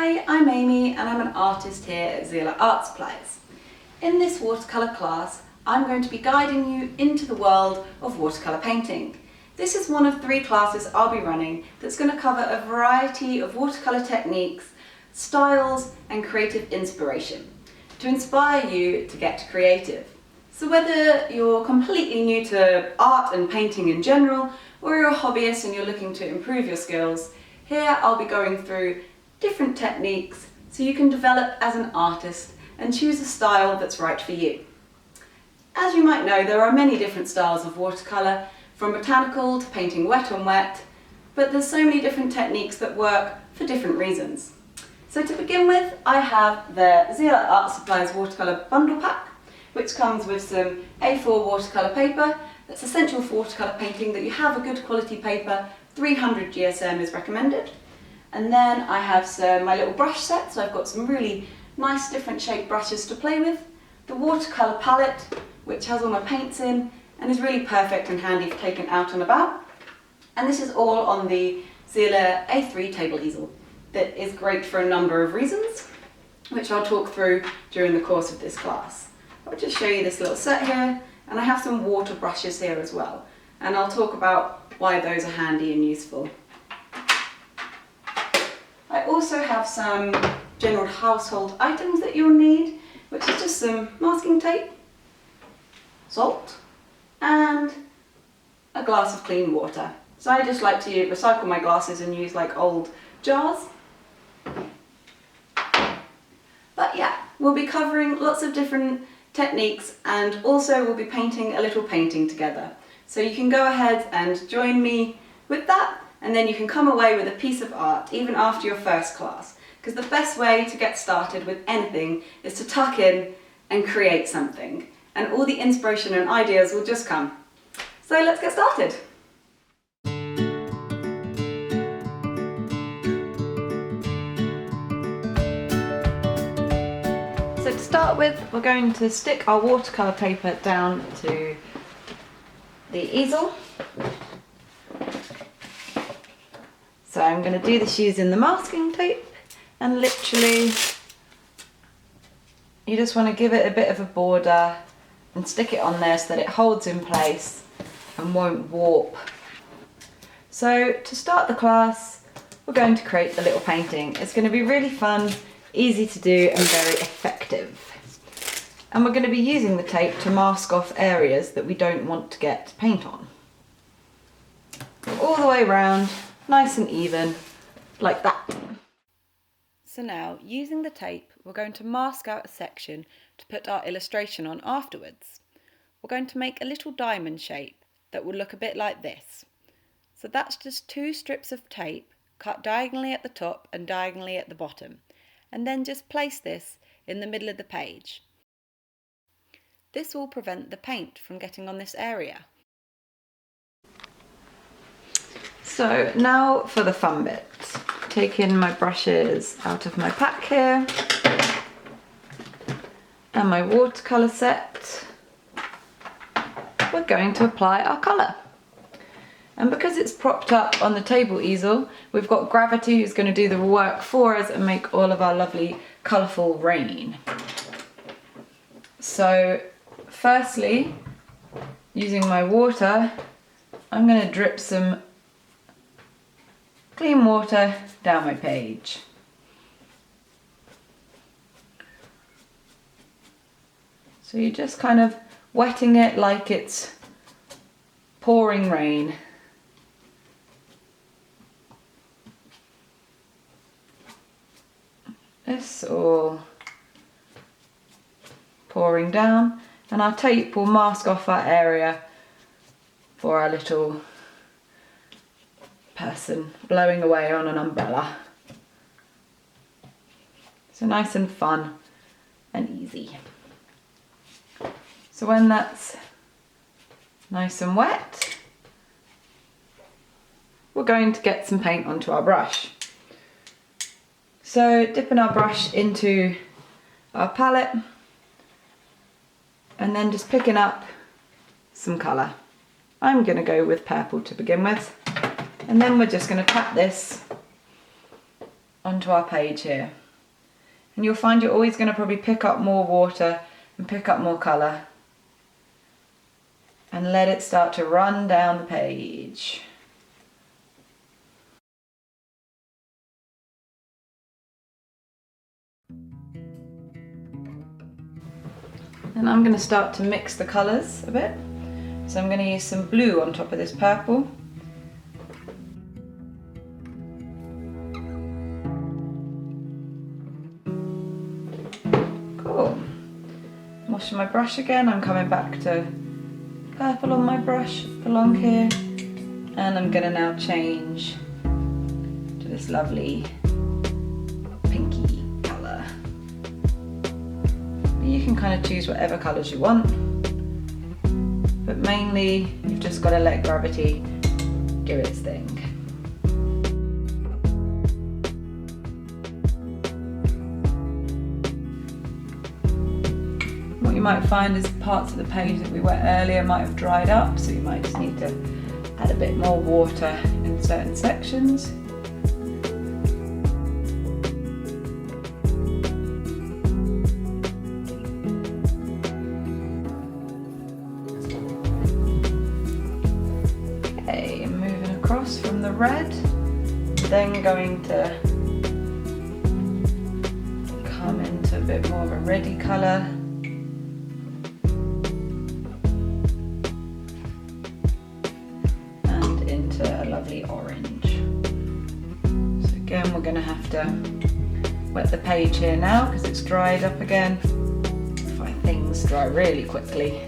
Hi, I'm Amy and I'm an artist here at Zieler Art Supplies. In this watercolour class, I'm going to be guiding you into the world of watercolour painting. This is one of 3 classes I'll be running that's going to cover a variety of watercolour techniques, styles and creative inspiration to inspire you to get creative. So whether you're completely new to art and painting in general, or you're a hobbyist and you're looking to improve your skills, here I'll be going through different techniques so you can develop as an artist and choose a style that's right for you. As you might know, there are many different styles of watercolour, from botanical to painting wet on wet, but there's so many different techniques that work for different reasons. So to begin with, I have the Zieler Art Supplies watercolour bundle pack, which comes with some A4 watercolour paper that's essential for watercolour painting, that you have a good quality paper. 300 GSM is recommended. And then I have my little brush set, so I've got some really nice different shaped brushes to play with. The watercolour palette, which has all my paints in and is really perfect and handy for taking out and about. And this is all on the Zieler A3 table easel that is great for a number of reasons, which I'll talk through during the course of this class. I'll just show you this little set here, and I have some water brushes here as well, and I'll talk about why those are handy and useful. I also have some general household items that you'll need, which is just some masking tape, salt, and a glass of clean water. So I just like to recycle my glasses and use like old jars. But yeah, we'll be covering lots of different techniques, and also we'll be painting a little painting together. So you can go ahead and join me with that, and then you can come away with a piece of art even after your first class. Because the best way to get started with anything is to tuck in and create something, and all the inspiration and ideas will just come. So let's get started. So to start with, we're going to stick our watercolour paper down to the easel. So I'm going to do this using the masking tape, and literally you just want to give it a bit of a border and stick it on there so that it holds in place and won't warp. So to start the class, we're going to create a little painting. It's going to be really fun, easy to do and very effective. And we're going to be using the tape to mask off areas that we don't want to get paint on. All the way around, nice and even, like that. So now, using the tape, we're going to mask out a section to put our illustration on afterwards. We're going to make a little diamond shape that will look a bit like this. So that's just 2 strips of tape cut diagonally at the top and diagonally at the bottom, and then just place this in the middle of the page. This will prevent the paint from getting on this area. So now for the fun bit. Taking my brushes out of my pack here and my watercolour set, we're going to apply our colour. And because it's propped up on the table easel, we've got gravity who's going to do the work for us and make all of our lovely colourful rain. So firstly, using my water, I'm going to drip some clean water down my page. So you're just kind of wetting it like it's pouring rain. This all pouring down, and our tape will mask off our area for our little person blowing away on an umbrella. So nice and fun and easy. So when that's nice and wet, we're going to get some paint onto our brush. So dipping our brush into our palette and then just picking up some colour. I'm going to go with purple to begin with, and then we're just going to tap this onto our page here. And you'll find you're always going to probably pick up more water and pick up more colour. And let it start to run down the page. And I'm going to start to mix the colours a bit. So I'm going to use some blue on top of this purple. Cool. Washing my brush again, I'm coming back to purple on my brush along here. And I'm going to now change to this lovely pinky colour. You can kind of choose whatever colours you want, but mainly you've just got to let gravity do its thing. What you might find is parts of the page that we wet earlier might have dried up, so you might just need to add a bit more water in certain sections. From the red, then going to come into a bit more of a reddy colour, and into a lovely orange. So again, we're going to have to wet the page here now because it's dried up again. Find things dry really quickly.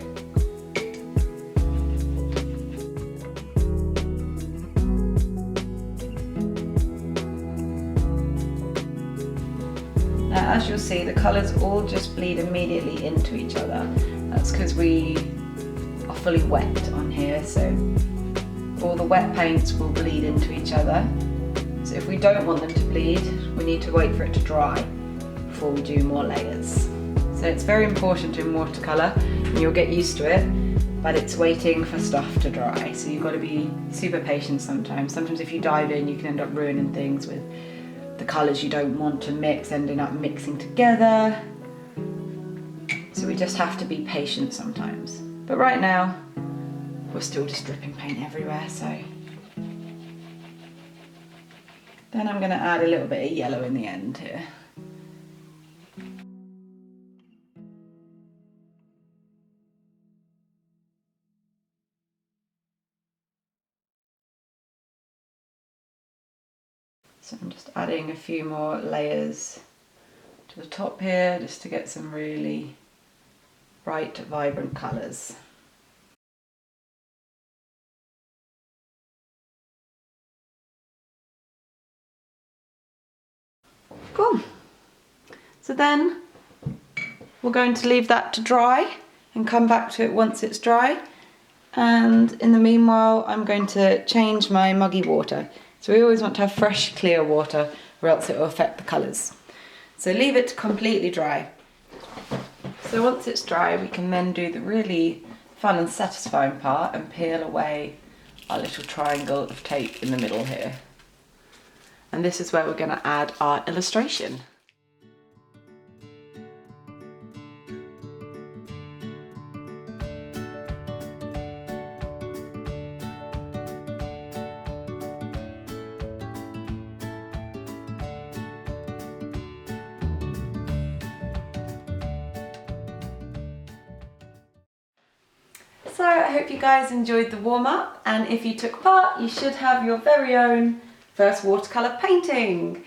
As you'll see, the colours all just bleed immediately into each other. That's because we are fully wet on here, so all the wet paints will bleed into each other. So if we don't want them to bleed, we need to wait for it to dry before we do more layers. So it's very important in watercolour, and you'll get used to it, but it's waiting for stuff to dry. So you've got to be super patient sometimes. Sometimes if you dive in, you can end up ruining things with the colours you don't want to mix, ending up mixing together. So we just have to be patient sometimes. But right now, we're still just dripping paint everywhere, so. Then I'm going to add a little bit of yellow in the end here. So I'm just adding a few more layers to the top here, just to get some really bright, vibrant colours. Cool. So then we're going to leave that to dry and come back to it once it's dry. And in the meanwhile, I'm going to change my muggy water. So we always want to have fresh, clear water, or else it will affect the colours. So leave it to completely dry. So once it's dry, we can then do the really fun and satisfying part and peel away our little triangle of tape in the middle here. And this is where we're going to add our illustration. So I hope you guys enjoyed the warm-up, and if you took part, you should have your very own first watercolour painting.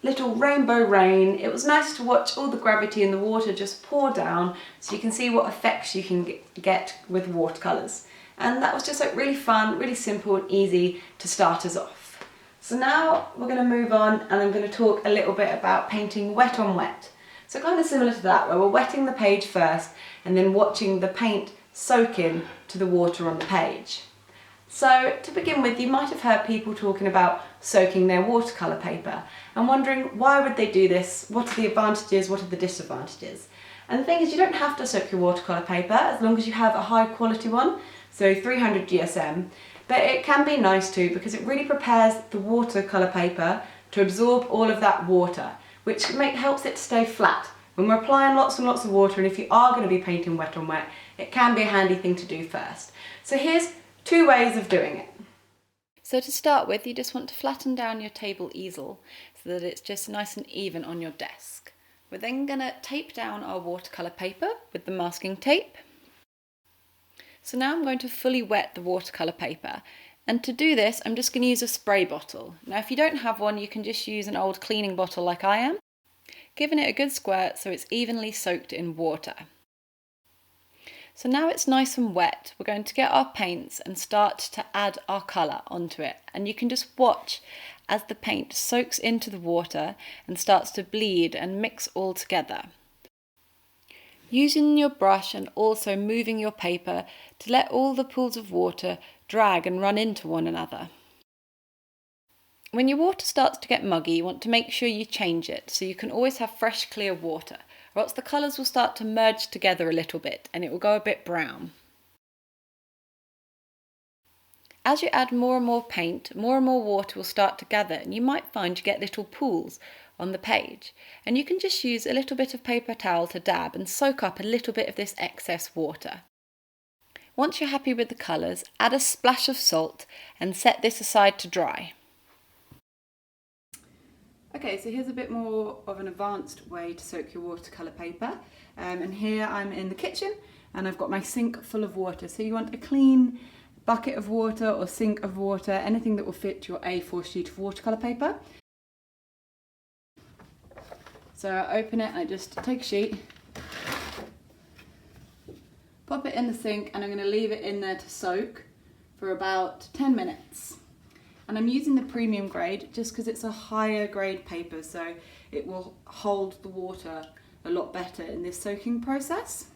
Little rainbow rain. It was nice to watch all the gravity in the water just pour down, so you can see what effects you can get with watercolours. And that was just like really fun, really simple and easy to start us off. So now we're going to move on, and I'm going to talk a little bit about painting wet on wet. So kind of similar to that, where we're wetting the page first and then watching the paint soak in to the water on the page. So to begin with, you might have heard people talking about soaking their watercolour paper and wondering why would they do this, what are the advantages, what are the disadvantages. And the thing is, you don't have to soak your watercolour paper as long as you have a high quality one, so 300 GSM, but it can be nice too because it really prepares the watercolour paper to absorb all of that water, which helps it to stay flat. When we're applying lots and lots of water, and if you are going to be painting wet on wet, it can be a handy thing to do first. So here's 2 ways of doing it. So to start with, you just want to flatten down your table easel so that it's just nice and even on your desk. We're then going to tape down our watercolour paper with the masking tape. So now I'm going to fully wet the watercolour paper, and to do this I'm just going to use a spray bottle. Now if you don't have one, you can just use an old cleaning bottle like I am, giving it a good squirt so it's evenly soaked in water. So now it's nice and wet, we're going to get our paints and start to add our colour onto it, and you can just watch as the paint soaks into the water and starts to bleed and mix all together. Using your brush and also moving your paper to let all the pools of water drag and run into one another. When your water starts to get muggy, you want to make sure you change it so you can always have fresh, clear water, or else the colours will start to merge together a little bit and it will go a bit brown. As you add more and more paint, more and more water will start to gather, and you might find you get little pools on the page, and you can just use a little bit of paper towel to dab and soak up a little bit of this excess water. Once you're happy with the colours, add a splash of salt and set this aside to dry. Okay, so here's a bit more of an advanced way to soak your watercolour paper. And here I'm in the kitchen and I've got my sink full of water. So you want a clean bucket of water or sink of water, anything that will fit your A4 sheet of watercolour paper. So I open it and I just take a sheet, pop it in the sink, and I'm going to leave it in there to soak for about 10 minutes. And I'm using the premium grade just because it's a higher grade paper, so it will hold the water a lot better in this soaking process.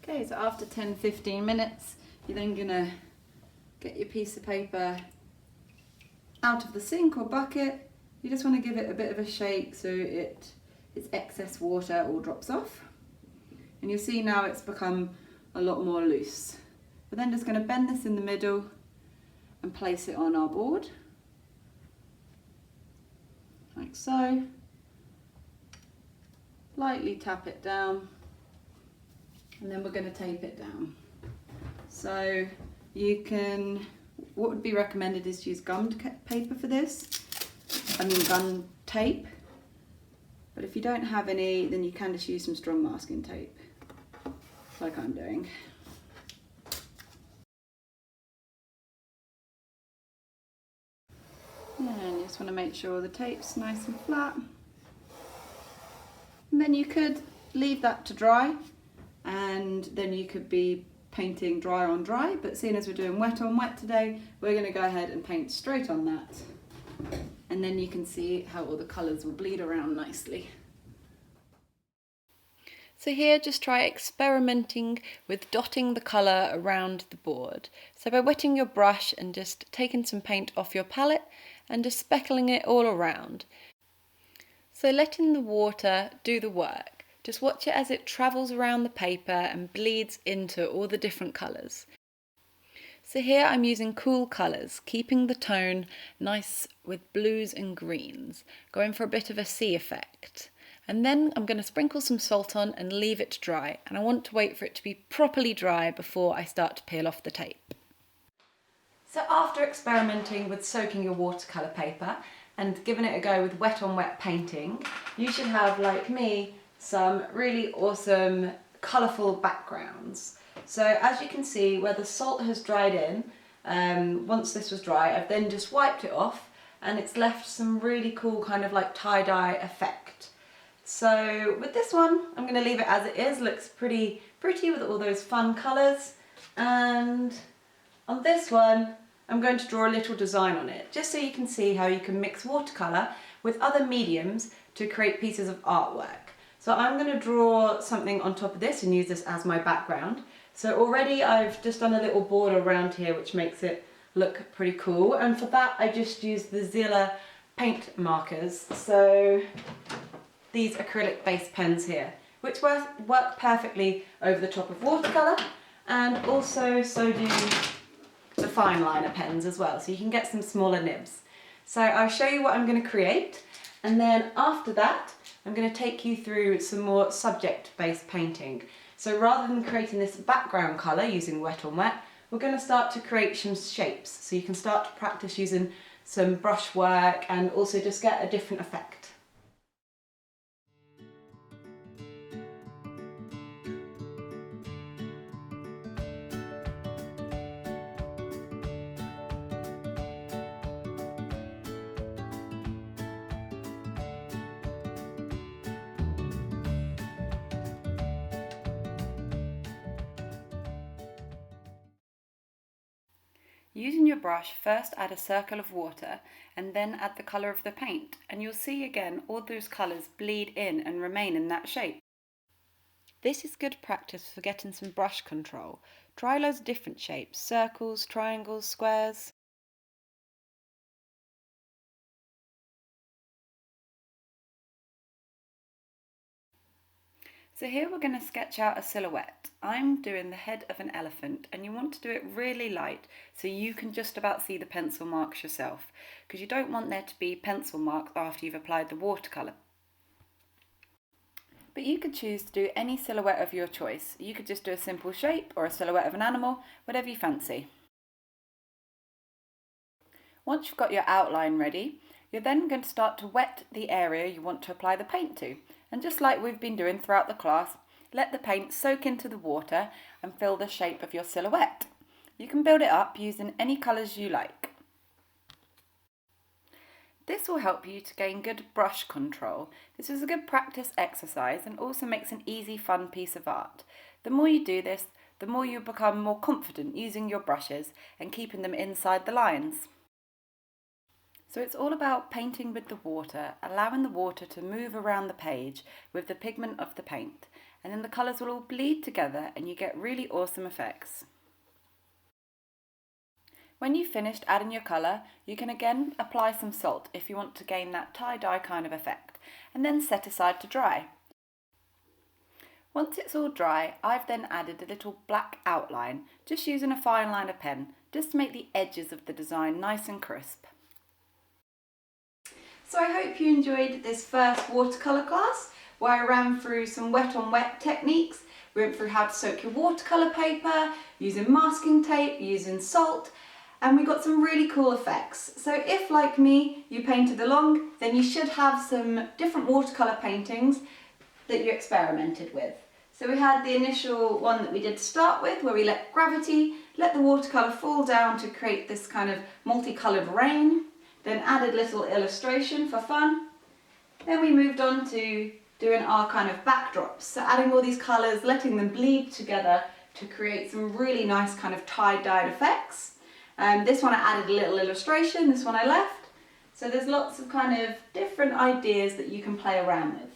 Okay, so after 10-15 minutes, you're then going to get your piece of paper out of the sink or bucket. You just want to give it a bit of a shake so its excess water all drops off. And you'll see now it's become a lot more loose. We're then just going to bend this in the middle and place it on our board, like so. Lightly tap it down, and then we're going to tape it down. So you can, what would be recommended is to use gummed paper for this, gum tape, but if you don't have any, then you can just use some strong masking tape, like I'm doing. And you just want to make sure the tape's nice and flat. And then you could leave that to dry, and then you could be painting dry on dry, but seeing as we're doing wet on wet today, we're going to go ahead and paint straight on that. And then you can see how all the colours will bleed around nicely. So here, just try experimenting with dotting the colour around the board. So by wetting your brush and just taking some paint off your palette and just speckling it all around. So letting the water do the work. Just watch it as it travels around the paper and bleeds into all the different colours. So here I'm using cool colours, keeping the tone nice with blues and greens, going for a bit of a sea effect. And then I'm going to sprinkle some salt on and leave it to dry, and I want to wait for it to be properly dry before I start to peel off the tape. So after experimenting with soaking your watercolour paper and giving it a go with wet on wet painting, you should have, like me, some really awesome colourful backgrounds. So as you can see, where the salt has dried in, once this was dry, I've then just wiped it off and it's left some really cool kind of like tie-dye effect. So with this one, I'm going to leave it as it is. Looks pretty with all those fun colours. And on this one, I'm going to draw a little design on it, just so you can see how you can mix watercolour with other mediums to create pieces of artwork. So I'm going to draw something on top of this and use this as my background. So already I've just done a little border around here which makes it look pretty cool, and for that I just used the Zieler paint markers. So these acrylic base pens here, which work perfectly over the top of watercolour, and also so do the fine liner pens as well, so you can get some smaller nibs. So I'll show you what I'm going to create, and then after that I'm going to take you through some more subject-based painting. So rather than creating this background colour using wet on wet, we're going to start to create some shapes. So you can start to practice using some brush work and also just get a different effect. Using your brush, first add a circle of water and then add the colour of the paint, and you'll see again all those colours bleed in and remain in that shape. This is good practice for getting some brush control. Try loads of different shapes, circles, triangles, squares. So here we're going to sketch out a silhouette. I'm doing the head of an elephant, and you want to do it really light so you can just about see the pencil marks yourself, because you don't want there to be pencil marks after you've applied the watercolour. But you could choose to do any silhouette of your choice. You could just do a simple shape or a silhouette of an animal, whatever you fancy. Once you've got your outline ready, you're then going to start to wet the area you want to apply the paint to. And just like we've been doing throughout the class, let the paint soak into the water and fill the shape of your silhouette. You can build it up using any colours you like. This will help you to gain good brush control. This is a good practice exercise and also makes an easy, fun piece of art. The more you do this, the more you become more confident using your brushes and keeping them inside the lines. So it's all about painting with the water, allowing the water to move around the page with the pigment of the paint, and then the colours will all bleed together and you get really awesome effects. When you've finished adding your colour, you can again apply some salt if you want to gain that tie-dye kind of effect, and then set aside to dry. Once it's all dry, I've then added a little black outline, just using a fine liner pen, just to make the edges of the design nice and crisp. So I hope you enjoyed this first watercolour class, where I ran through some wet on wet techniques. We went through how to soak your watercolour paper, using masking tape, using salt, and we got some really cool effects. So if, like me, you painted along, then you should have some different watercolour paintings that you experimented with. So we had the initial one that we did to start with, where we let the watercolour fall down to create this kind of multicoloured rain. Then added little illustration for fun. Then we moved on to doing our kind of backdrops. So adding all these colours, letting them bleed together to create some really nice kind of tie-dyed effects. This one I added a little illustration, this one I left. So there's lots of kind of different ideas that you can play around with.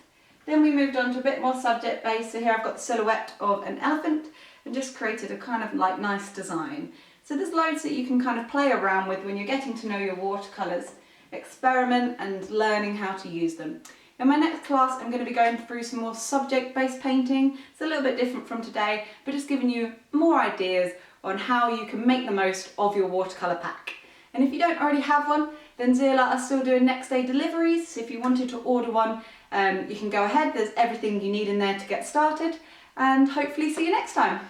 Then we moved on to a bit more subject based. So here I've got the silhouette of an elephant and just created a kind of like nice design. So there's loads that you can kind of play around with when you're getting to know your watercolours, experiment and learning how to use them. In my next class I'm going to be going through some more subject-based painting. It's a little bit different from today, but just giving you more ideas on how you can make the most of your watercolour pack. And if you don't already have one, then Zieler are still doing next day deliveries, so if you wanted to order one, you can go ahead. There's everything you need in there to get started, and hopefully see you next time.